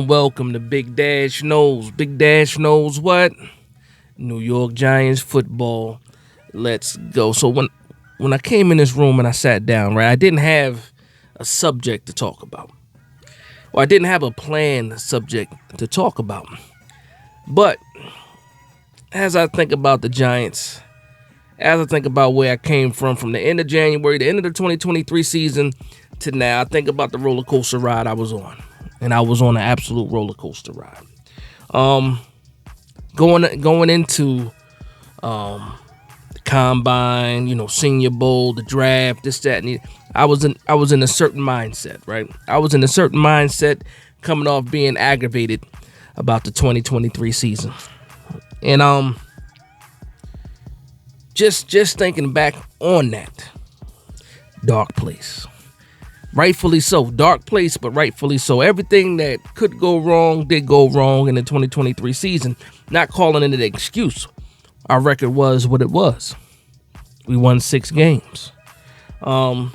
welcome to Big Dash Knows. Big Dash knows what? New York Giants football. Let's go. So when I came in this room and I sat down, right, I didn't have a subject to talk about. Or I didn't have a planned subject to talk about. But as I think about the Giants, as I think about where I came from the end of January, the end of the 2023 season to now, I think about the roller coaster ride I was on. And I was on an absolute roller coaster ride. Going into the combine, Senior Bowl, the draft, this, that, and I was in a certain mindset, right? I was in a certain mindset coming off being aggravated about the 2023 season. And just thinking back on that, dark place. Rightfully so. Dark place, but rightfully so. Everything that could go wrong did go wrong in the 2023 season. Not calling it an excuse. Our record was what it was. We won 6 games. But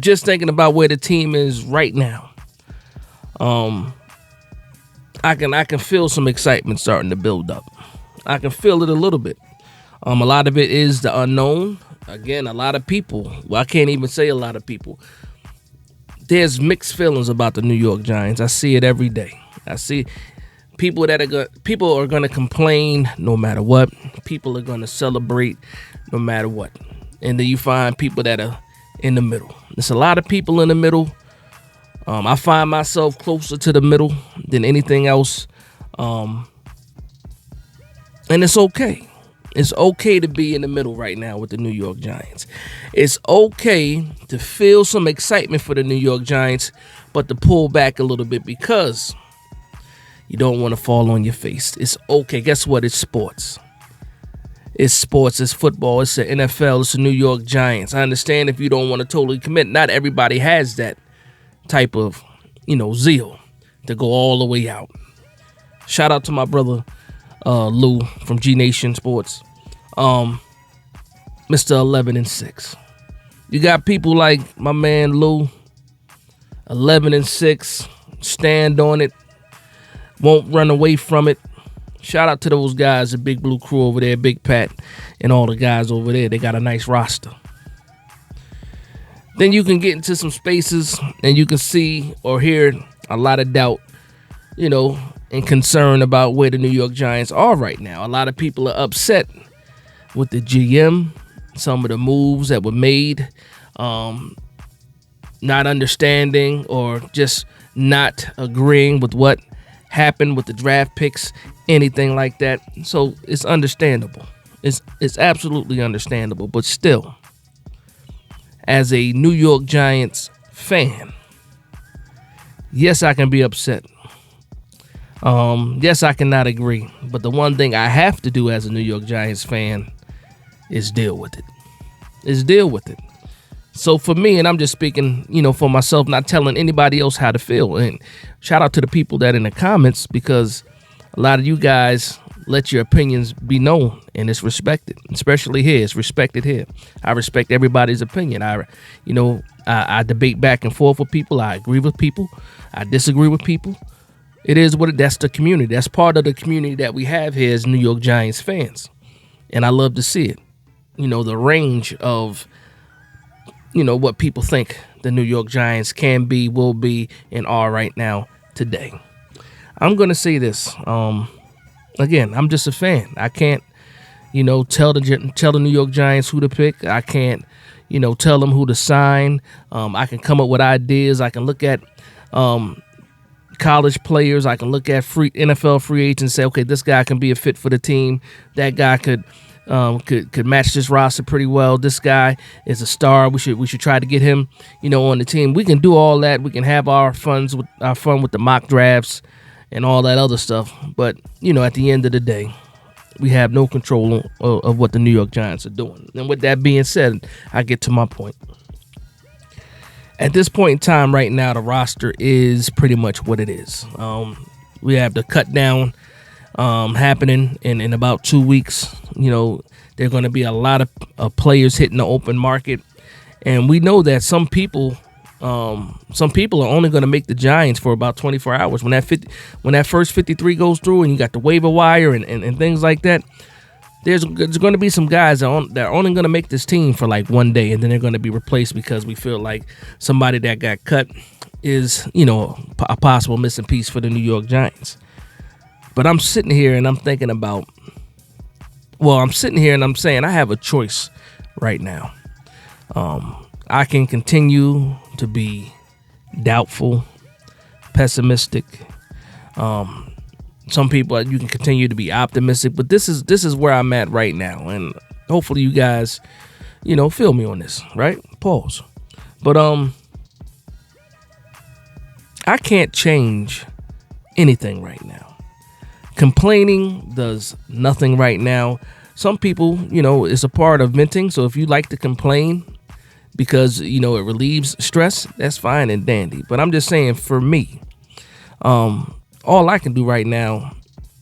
just thinking about where the team is right now, I can feel some excitement starting to build up. I can feel it a little bit. A lot of it is the unknown. Again, a lot of people, I can't even say a lot of people. There's mixed feelings about the New York Giants. I see it every day. I see people people are going to complain no matter what. People are going to celebrate no matter what. And then you find people that are in the middle. There's a lot of people in the middle. I find myself closer to the middle than anything else. And it's okay. It's okay to be in the middle right now with the New York Giants. It's okay to feel some excitement for the New York Giants, but to pull back a little bit because you don't want to fall on your face. It's okay. Guess what? It's sports. It's sports. It's football. It's the NFL. It's the New York Giants. I understand if you don't want to totally commit. Not everybody has that type of, zeal to go all the way out. Shout out to my brother, Lou from G Nation Sports, Mr. 11-6. You got people like my man Lou, 11-6, stand on it, won't run away from it. Shout out to those guys, the Big Blue Crew over there, Big Pat, and all the guys over there. They got a nice roster. Then you can get into some spaces and you can see or hear a lot of doubt, and concern about where the New York Giants are right now. A lot of people are upset with the GM, some of the moves that were made, not understanding or just not agreeing with what happened with the draft picks, anything like that. So it's understandable. It's absolutely understandable. But still, as a New York Giants fan, yes, I can be upset. Yes, I cannot agree. But the one thing I have to do as a New York Giants fan is deal with it. So for me, and I'm just speaking, for myself, not telling anybody else how to feel. And shout out to the people that in the comments, because a lot of you guys let your opinions be known and it's respected, especially here. It's respected here. I respect everybody's opinion. I debate back and forth with people. I agree with people. I disagree with people. It is that's the community. That's part of the community that we have here as New York Giants fans. And I love to see it. The range of, what people think the New York Giants can be, will be, and are right now today. I'm going to say this. Again, I'm just a fan. I can't, tell the New York Giants who to pick. I can't, tell them who to sign. I can come up with ideas. I can look at college players. I can look at NFL free agents and say, okay, this guy can be a fit for the team. That guy could match this roster pretty well. This guy is a star. We should try to get him, on the team. We can do all that. We can have our fun with the mock drafts and all that other stuff. But at the end of the day, we have no control of what the New York Giants are doing. And with that being said, I get to my point. At this point in time right now, the roster is pretty much what it is. We have the cut down happening in about 2 weeks. There are going to be a lot of players hitting the open market. And we know that some people Some people are only going to make the Giants for about 24 hours. When that first 53 goes through and you got the waiver wire and things like that, there's going to be some guys that are only going to make this team for like one day, and then they're going to be replaced because we feel like somebody that got cut is, a possible missing piece for the New York Giants. But I'm sitting here and I'm thinking about, I'm sitting here and I'm saying I have a choice right now. I can continue to be doubtful, pessimistic. Some people, you can continue to be optimistic, but this is where I'm at right now, and hopefully you guys, feel me on this, right? Pause. But I can't change anything right now. Complaining does nothing right now. Some people, it's a part of venting. So if you like to complain because, it relieves stress, that's fine and dandy. But I'm just saying, for me, all I can do right now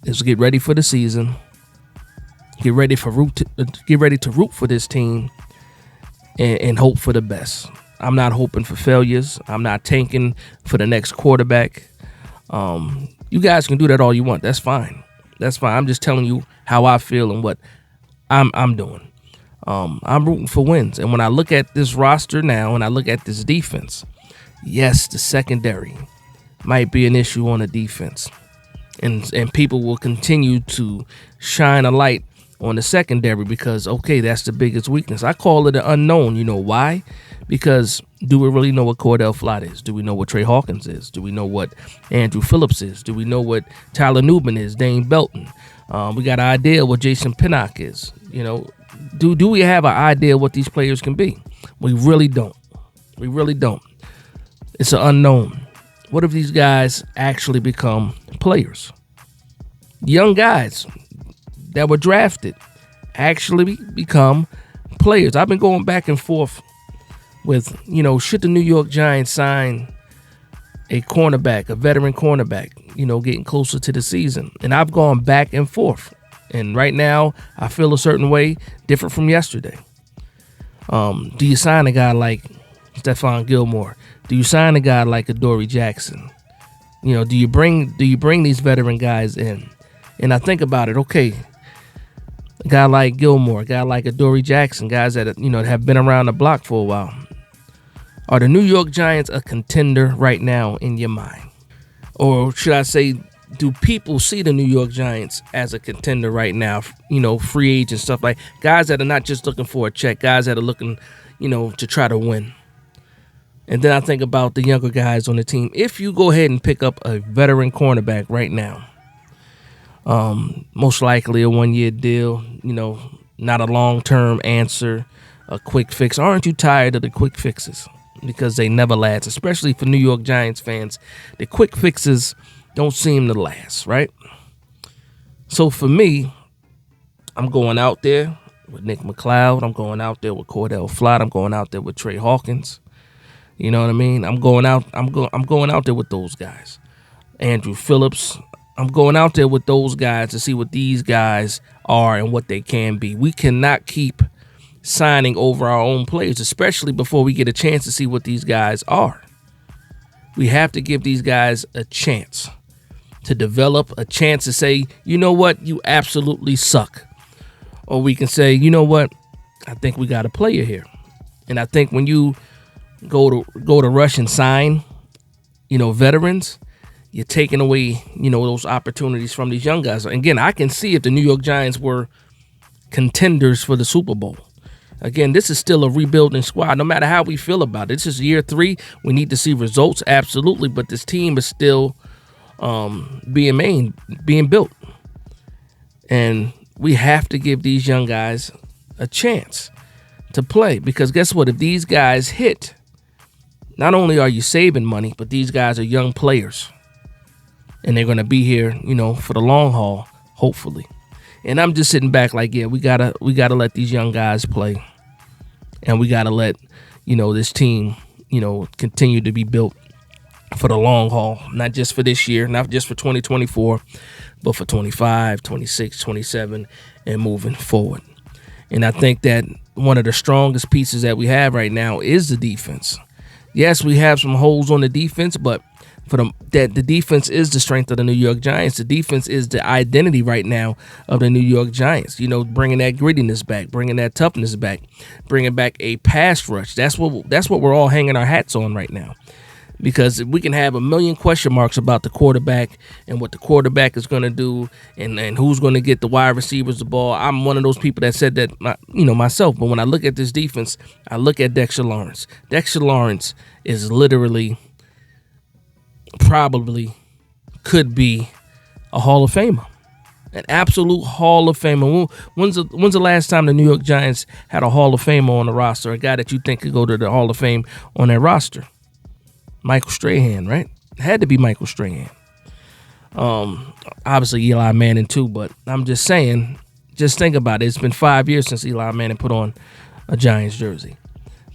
is get ready for the season, get ready to root for this team, and hope for the best. I'm not hoping for failures. I'm not tanking for the next quarterback. You guys can do that all you want. That's fine. I'm just telling you how I feel and what I'm doing. I'm rooting for wins. And when I look at this roster now and I look at this defense, yes, the secondary might be an issue on the defense. And people will continue to shine a light on the secondary because, okay, that's the biggest weakness. I call it an unknown. You know why? Because do we really know what Cordell Flott is? Do we know what Trey Hawkins is? Do we know what Andrew Phillips is? Do we know what Tyler Nubin is? Dane Belton? We got an idea what Jason Pinnock is. Do we have an idea what these players can be? We really don't. It's an unknown. What if these guys actually become players? Young guys that were drafted actually become players. I've been going back and forth with, should the New York Giants sign a cornerback, a veteran cornerback, getting closer to the season? And I've gone back and forth. And right now, I feel a certain way, different from yesterday. Do you sign a guy like Stephon Gilmore? Do you sign a guy like Adoree Jackson? Do you bring these veteran guys in? And I think about it, okay, a guy like Gilmore, a guy like Adoree Jackson, guys that have been around the block for a while. Are the New York Giants a contender right now in your mind? Or should I say, do people see the New York Giants as a contender right now? Free agents, stuff like guys that are not just looking for a check, guys that are looking, to try to win. And then I think about the younger guys on the team. If you go ahead and pick up a veteran cornerback right now, most likely a one-year deal, not a long-term answer, a quick fix. Aren't you tired of the quick fixes? Because they never last, especially for New York Giants fans. The quick fixes don't seem to last, right? So for me, I'm going out there with Nick McLeod. I'm going out there with Cordell Flott. I'm going out there with Trey Hawkins. You know what I mean? I'm going out there with those guys. Andrew Phillips. I'm going out there with those guys to see what these guys are and what they can be. We cannot keep signing over our own players, especially before we get a chance to see what these guys are. We have to give these guys a chance to develop, a chance to say, you know what, you absolutely suck. Or we can say, you know what, I think we got a player here. And I think when you go to rush and sign, veterans, you're taking away, those opportunities from these young guys. Again, I can see if the New York Giants were contenders for the Super Bowl. Again, this is still a rebuilding squad, no matter how we feel about it. This is year 3. We need to see results, absolutely, but this team is still being built. And we have to give these young guys a chance to play, because guess what? If these guys hit, not only are you saving money, but these guys are young players. And they're going to be here, for the long haul, hopefully. And I'm just sitting back like, yeah, we gotta let these young guys play. And we got to let, this team, continue to be built for the long haul, not just for this year, not just for 2024, but for 25, 26, 27, and moving forward. And I think that one of the strongest pieces that we have right now is the defense. Yes, we have some holes on the defense, but the defense is the strength of the New York Giants. The defense is the identity right now of the New York Giants. Bringing that grittiness back, bringing that toughness back, bringing back a pass rush. That's what we're all hanging our hats on right now. Because we can have a million question marks about the quarterback and what the quarterback is going to do and who's going to get the wide receivers the ball. I'm one of those people that said that, myself. But when I look at this defense, I look at Dexter Lawrence. Dexter Lawrence is literally probably could be a Hall of Famer, an absolute Hall of Famer. When's the last time the New York Giants had a Hall of Famer on the roster, a guy that you think could go to the Hall of Fame on their roster? Michael Strahan, right? It had to be Michael Strahan. Obviously Eli Manning too, but I'm just saying, just think about it. It's been 5 years since Eli Manning put on a Giants jersey.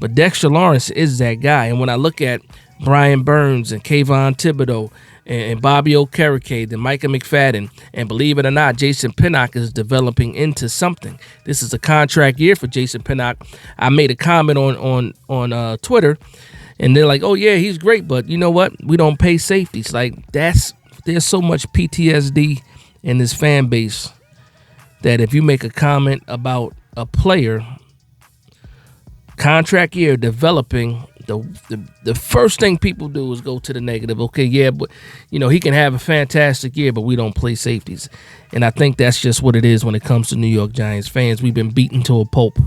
But Dexter Lawrence is that guy. And when I look at Brian Burns and Kayvon Thibodeau and Bobby Okereke and Micah McFadden, and believe it or not, Jason Pinnock is developing into something. This is a contract year for Jason Pinnock. I made a comment on Twitter, and they're like, "Oh yeah, he's great, but you know what? We don't pay safeties." Like there's so much PTSD in this fan base that if you make a comment about a player, contract year, developing, the first thing people do is go to the negative. Okay, yeah, but he can have a fantastic year, but we don't play safeties. And I think that's just what it is when it comes to New York Giants fans. We've been beaten to a pulp.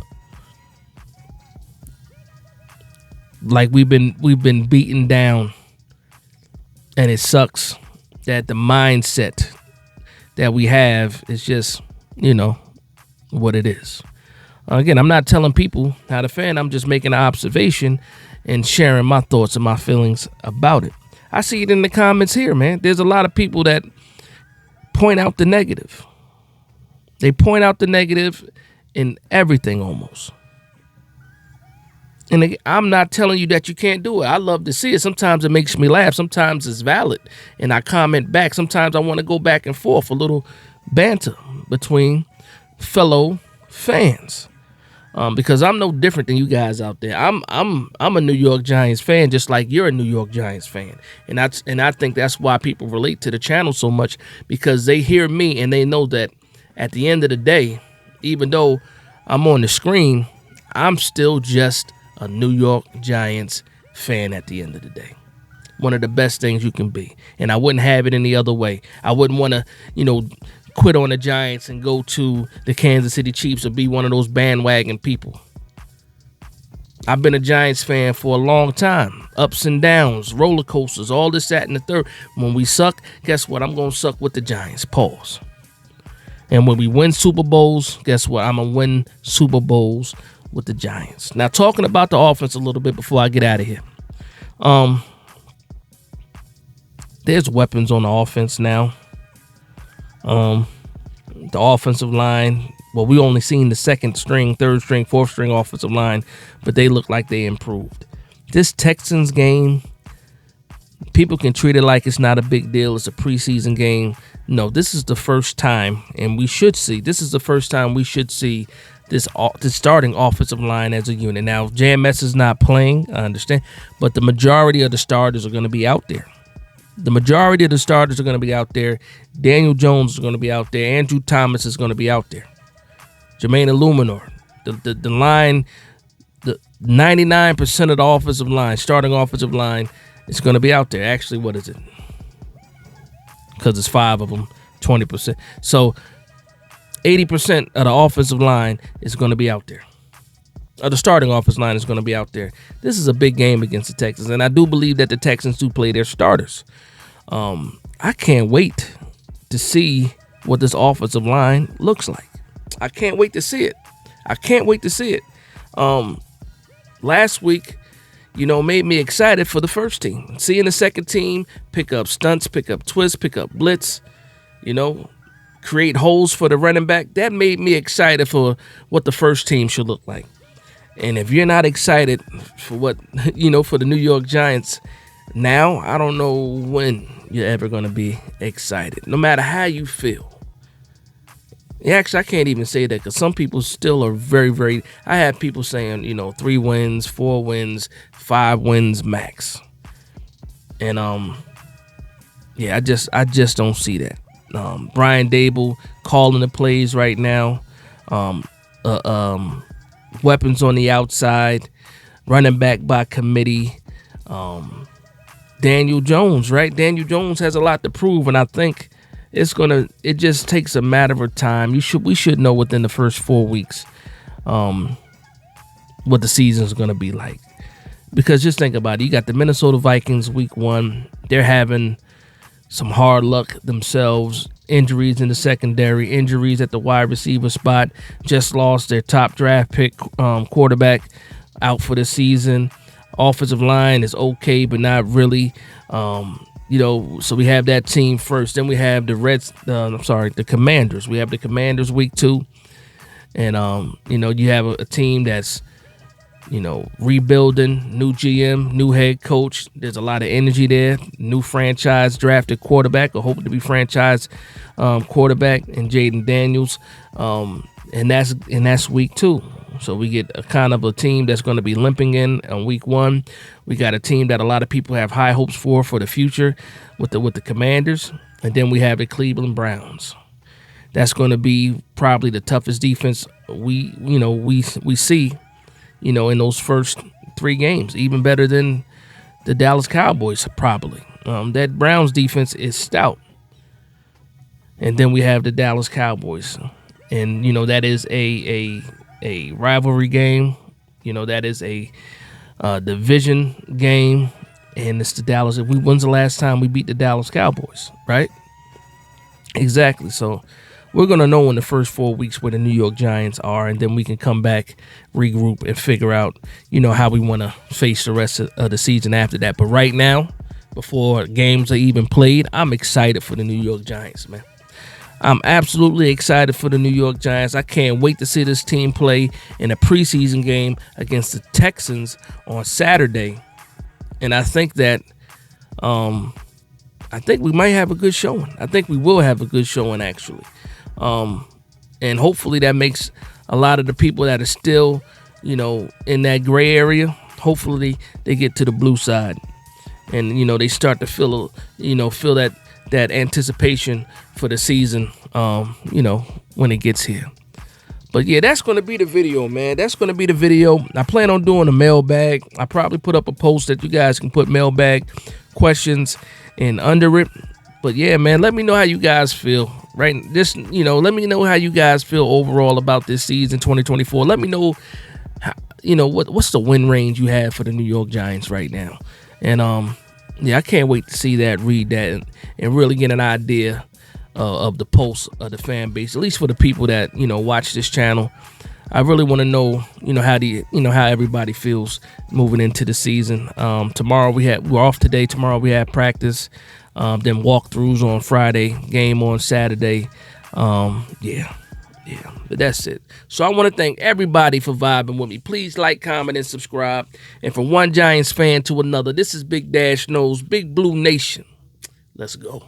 Like we've been beaten down, and it sucks that the mindset that we have is just what it is. Again, I'm not telling people how to fan. I'm just making an observation and sharing my thoughts and my feelings about it. I see it in the comments here, man. There's a lot of people that point out the negative. They point out the negative in everything almost. And I'm not telling you that you can't do it. I love to see it. Sometimes it makes me laugh. Sometimes it's valid. And I comment back. Sometimes I want to go back and forth, a little banter between fellow fans. Because I'm no different than you guys out there. I'm a New York Giants fan, just like you're a New York Giants fan. And I think that's why people relate to the channel so much, because they hear me and they know that at the end of the day, even though I'm on the screen, I'm still just a New York Giants fan at the end of the day. One of the best things you can be. And I wouldn't have it any other way. I wouldn't want to, quit on the Giants and go to the Kansas City Chiefs or be one of those bandwagon people. I've been a Giants fan for a long time. Ups and downs, roller coasters, all this, that, and the third. When we suck, guess what? I'm going to suck with the Giants. Pause. And when we win Super Bowls, guess what? I'm going to win Super Bowls with the Giants. Now, talking about the offense a little bit before I get out of here. There's weapons on the offense now. The offensive line, well, we only seen the second string, third string, fourth string offensive line, but they look like they improved. This Texans game, people can treat it like it's not a big deal. It's a preseason game. No, this is the first time, and this is the first time we should see this starting offensive line as a unit. Now, JMS is not playing, I understand, but the majority of the starters are going to be out there. The majority of the starters are going to be out there. Daniel Jones is going to be out there. Andrew Thomas is going to be out there. Jermaine Illuminor. The line, the 99% of the offensive line, starting offensive line, is going to be out there. Actually, what is it? Because it's 5 of them, 20%. So 80% of the offensive line is going to be out there. The starting offensive line is going to be out there. This is a big game against the Texans, and I do believe that the Texans do play their starters. I can't wait to see what this offensive line looks like. I can't wait to see it. Last week, made me excited for the first team. Seeing the second team pick up stunts, pick up twists, pick up blitz, create holes for the running back. That made me excited for what the first team should look like. And if you're not excited for what, for the New York Giants now, I don't know when you're ever going to be excited. No matter how you feel, Yeah, actually, I can't even say that because some people still are very, very. I have people saying, 3 wins, 4 wins, 5 wins max, and yeah, I just don't see that. Brian Dable calling the plays right now. Um, uh, um, Weapons on the outside, running back by committee. Um, Daniel Jones, right? Daniel Jones has a lot to prove, and I think it just takes a matter of time. We should know within the first 4 weeks what the season is gonna be like. Because just think about it, you got the Minnesota Vikings week 1. They're having some hard luck themselves. Injuries in the secondary, injuries at the wide receiver spot. Just lost their top draft pick quarterback out for the season. Offensive line is okay, but not really. So we have that team first. Then we have the Commanders. We have the Commanders week 2, and you have a team that's rebuilding, new GM, new head coach. There's a lot of energy there. New franchise drafted quarterback, or hoping to be franchise quarterback, and Jaden Daniels, and that's week 2. So we get a kind of a team that's going to be limping in on week 1. We got a team that a lot of people have high hopes for the future with the Commanders, and then we have the Cleveland Browns. That's going to be probably the toughest defense we see. In those first 3 games, even better than the Dallas Cowboys, probably. That Browns defense is stout. And then we have the Dallas Cowboys. And, that is a rivalry game. That is a division game. And it's the Dallas. When's the last time we beat the Dallas Cowboys, right? Exactly. So we're going to know in the first 4 weeks where the New York Giants are, and then we can come back, regroup, and figure out, how we want to face the rest of the season after that. But right now, before games are even played, I'm excited for the New York Giants, man. I'm absolutely excited for the New York Giants. I can't wait to see this team play in a preseason game against the Texans on Saturday. And I think that we might have a good showing. I think we will have a good showing, actually. And hopefully that makes a lot of the people that are still, in that gray area, hopefully they get to the blue side, and they start to feel that anticipation for the season, when it gets here. But yeah, that's going to be the video, man. That's going to be the video. I plan on doing a mailbag. I probably put up a post that you guys can put mailbag questions in under it. But yeah, man, let me know how you guys feel. Right, let me know how you guys feel overall about this season 2024. Let me know how, what's the win range you have for the New York Giants right now. And I can't wait to see that, read that, and really get an idea of the pulse of the fan base, at least for the people that watch this channel. I really want to know, how everybody feels moving into the season. Tomorrow we're off today. Tomorrow we have practice. Then walkthroughs on Friday, game on Saturday. But that's it. So I want to thank everybody for vibing with me. Please like, comment, and subscribe. And from one Giants fan to another, this is Big Dash Knows, Big Blue Nation. Let's go.